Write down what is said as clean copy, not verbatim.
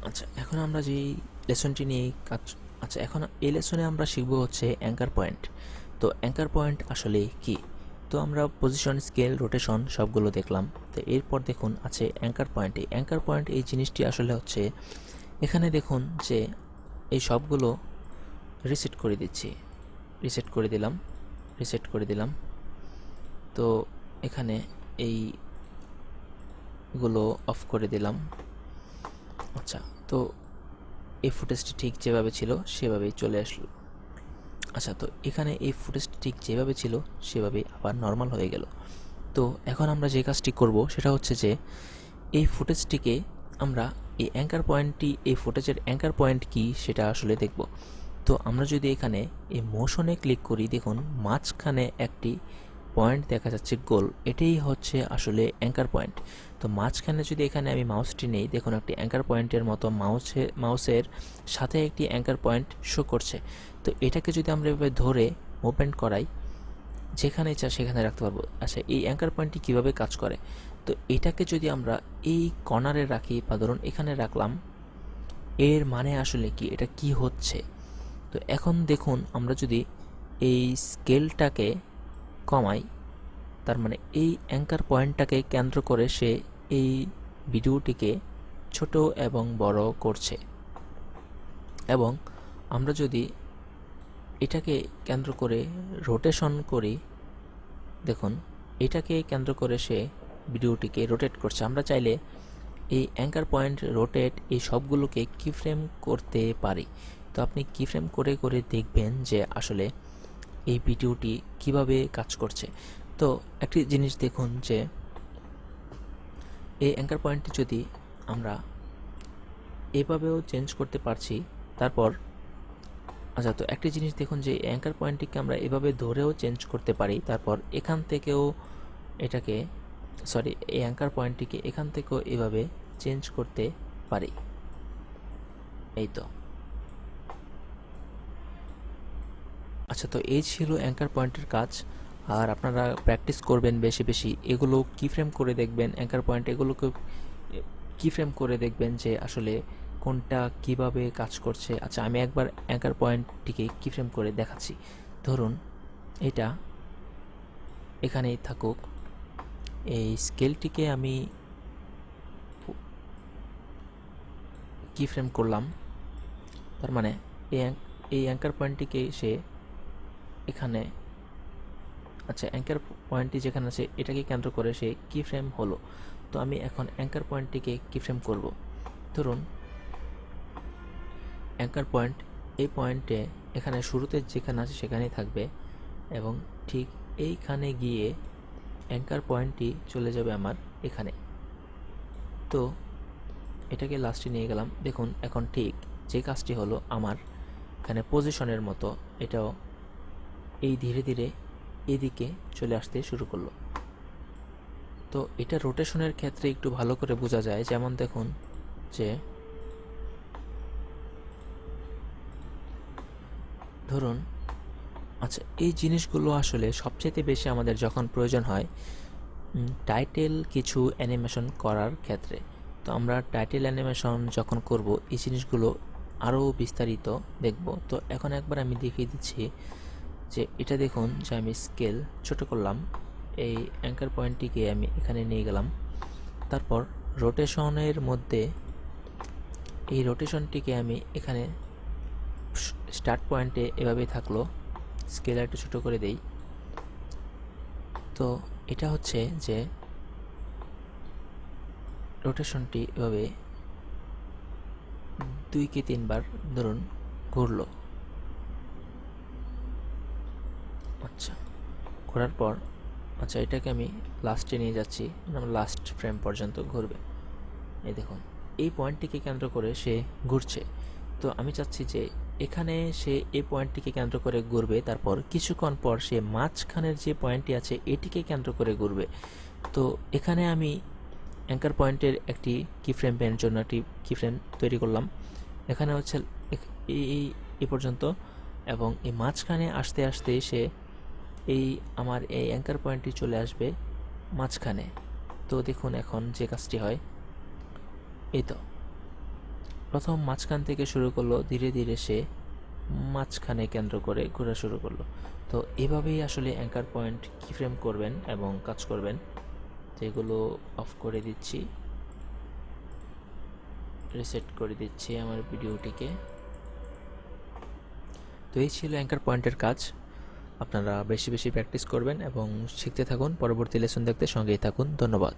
আচ্ছা, এখন আমরা যেই লেসনটি নিয়ে কাজ আচ্ছা, এখন এই লেসনে আমরা শিখব হচ্ছে অ্যাঙ্কার পয়েন্ট। তো অ্যাঙ্কার পয়েন্ট আসলে কি? তো আমরা পজিশন, স্কেল, রোটেশন সবগুলো দেখলাম। তো এরপর দেখুন আছে অ্যাঙ্কার পয়েন্ট। এই অ্যাঙ্কার পয়েন্ট এই জিনিসটি আসলে হচ্ছে, এখানে দেখুন যে এই সবগুলো রিসেট করে দিচ্ছি। রিসেট করে দিলাম, রিসেট করে দিলাম। তো এখানে এইগুলো অফ করে দিলাম। আচ্ছা, তো এই ফুটেজটি ঠিক যেভাবে ছিল সেভাবেই চলে আসলো। আচ্ছা, তো এখানে এই ফুটেজটি ঠিক যেভাবে ছিল সেভাবেই আবার নর্মাল হয়ে গেল। তো এখন আমরা যে কাজটি করব সেটা হচ্ছে যে এই ফুটেজটিকে আমরা এই ফুটেজের অ্যাঙ্কার পয়েন্ট কি সেটা আসলে দেখব। তো আমরা যদি এখানে এই মোশনে ক্লিক করি, দেখুন মাঝখানে একটি পয়েন্ট দেখা যাচ্ছে গোল, এটাই হচ্ছে আসলে অ্যাঙ্কার পয়েন্ট। তো মাঝখানে যদি এখানে আমি মাউসটি নেই, দেখুন একটি অ্যাঙ্কার পয়েন্টের মতো মাউসের সাথে একটি অ্যাঙ্কার পয়েন্ট শো করছে। তো এটাকে যদি আমরা এভাবে ধরে মুভমেন্ট করাই, যেখানে ইচ্ছা সেখানে রাখতে পারবো। আচ্ছা, এই অ্যাঙ্কার পয়েন্টটি কীভাবে কাজ করে? তো এটাকে যদি আমরা এই কর্নারে রাখি বা ধরুন এখানে রাখলাম, এর মানে আসলে কি, এটা কি হচ্ছে? তো এখন দেখুন আমরা যদি এই স্কেলটাকে কমাই, তার মানে এই অ্যাঙ্কার পয়েন্টটাকে কেন্দ্র করে সে এই ভিডিওটিকে ছোট এবং বড় করছে। এবং আমরা যদি এটাকে কেন্দ্র করে রোটেশন করি, দেখুন এটাকে কেন্দ্র করে সে ভিডিওটিকে রোটেট করছে। আমরা চাইলে এই অ্যাঙ্কার পয়েন্ট, রোটেট, এই সবগুলোকে কিফ্রেম করতে পারি। তো আপনি কিফ্রেম করে করে দেখবেন যে আসলে এই ভিডিওটি কিভাবে কাজ করছে। তো একটি জিনিস দেখুন যে এই অ্যাঙ্কার পয়েন্টটি যদি আমরা এভাবেও চেঞ্জ করতে পারছি। তারপর আচ্ছা, তো একটি জিনিস দেখুন যে অ্যাঙ্কার পয়েন্টটিকে আমরা এভাবে ধরেও চেঞ্জ করতে পারি। তারপর এখান থেকেও এটাকে এই অ্যাঙ্কার পয়েন্টটিকে এখান থেকেও এভাবে চেঞ্জ করতে পারি। এই তো। আচ্ছা, তো এই ছিল অ্যাঙ্কার পয়েন্টের কাজ। আর আপনারা প্র্যাকটিস করবেন বেশি বেশি, এগুলো কিফ্রেম করে দেখবেন অ্যাঙ্কার পয়েন্ট, এগুলোকে কিফ্রেম করে দেখবেন যে আসলে কোনটা কিভাবে কাজ করছে। আচ্ছা, আমি একবার অ্যাঙ্কার পয়েন্টটিকে কিফ্রেম করে দেখাচ্ছি। ধরুন এটা এখানেই থাকুক, এই স্কেলটিকে আমি কিফ্রেম করলাম। তার মানে এই অ্যাঙ্কার পয়েন্টটিকে সে এখানে, আচ্ছা অ্যাঙ্কার পয়েন্টটি যেখানে আছে এটাকে কেন্দ্র করে সে কি ফ্রেম হলো। তো আমি এখন অ্যাঙ্কার পয়েন্টটিকে কি ফ্রেম করব। ধরুন অ্যাঙ্কার পয়েন্ট এই পয়েন্টে এখানে শুরুতে যেখানে আছে সেখানেই থাকবে, এবং ঠিক এইখানে গিয়ে অ্যাঙ্কার পয়েন্টটি চলে যাবে আমার এখানে। তো এটাকে লাস্টে নিয়ে গেলাম। দেখুন এখন ঠিক যে কাজটি হলো, আমার এখানে পজিশনের মতো এটাও এই ধীরে ধীরে এদিকে চলে আসতে শুরু করলো। তো এটা রোটেশনের ক্ষেত্রে একটু ভালো করে বোঝা যায়। যেমন দেখুন যে ধরুন, আচ্ছা এই জিনিসগুলো আসলে সবচেয়ে বেশি আমাদের যখন প্রয়োজন হয় টাইটেল কিছু অ্যানিমেশন করার ক্ষেত্রে। তো আমরা টাইটেল অ্যানিমেশন যখন করব এই জিনিসগুলো আরও বিস্তারিত দেখব। তো এখন একবার আমি দেখিয়ে দিচ্ছি যে এটা দেখুন যে আমি স্কেল ছোট করলাম, এই অ্যাঙ্কার পয়েন্টটিকে আমি এখানে নিয়ে গেলাম। তারপর রোটেশনের মধ্যে এই রোটেশনটিকে আমি এখানে স্টার্ট পয়েন্টে এভাবেই থাকলো, স্কেলার একটু ছোটো করে দেই। তো এটা হচ্ছে যে রোটেশনটি এভাবে 2 কি 3 বার ধরুন ঘুরলো। আচ্ছা, ঘোরার পর আচ্ছা এটাকে আমি লাস্টে নিয়ে যাচ্ছি, লাস্ট ফ্রেম পর্যন্ত ঘুরবে। এই দেখুন এই পয়েন্টটিকে কেন্দ্র করে সে ঘুরছে। তো আমি চাচ্ছি যে এখানে সে এই পয়েন্টটিকে কেন্দ্র করে ঘুরবে, তারপর কিছুক্ষণ পর সে মাঝখানের যে পয়েন্টটি আছে এটিকে কেন্দ্র করে ঘুরবে। তো এখানে আমি অ্যাঙ্কার পয়েন্টের একটি কিফ্রেম পেনের জন্য একটি কিফ্রেম তৈরি করলাম। এখানে হচ্ছে এই পর্যন্ত, এবং এই মাঝখানে আসতে আসতে সে আমার এই অ্যাঙ্কার পয়েন্টটি চলে আসবে মাঝখানে। তো দেখুন এখন যে কাজটি হয়, এই তো প্রথম মাঝখান থেকে শুরু করলো, ধীরে ধীরে সে মাঝখানে কেন্দ্র করে ঘোরা শুরু করলো। তো এভাবেই আসলে অ্যাঙ্কার পয়েন্ট কি ফ্রেম করবেন এবং কাজ করবেন। তো এগুলো অফ করে দিচ্ছি, রিসেট করে দিচ্ছি আমার ভিডিওটিকে। তো এই ছিল অ্যাঙ্কার পয়েন্টের কাজ। আপনারা বেশি বেশি প্র্যাকটিস করবেন এবং শিখতে থাকুন। পরবর্তী লেসন দেখতে সঙ্গেই থাকুন। ধন্যবাদ।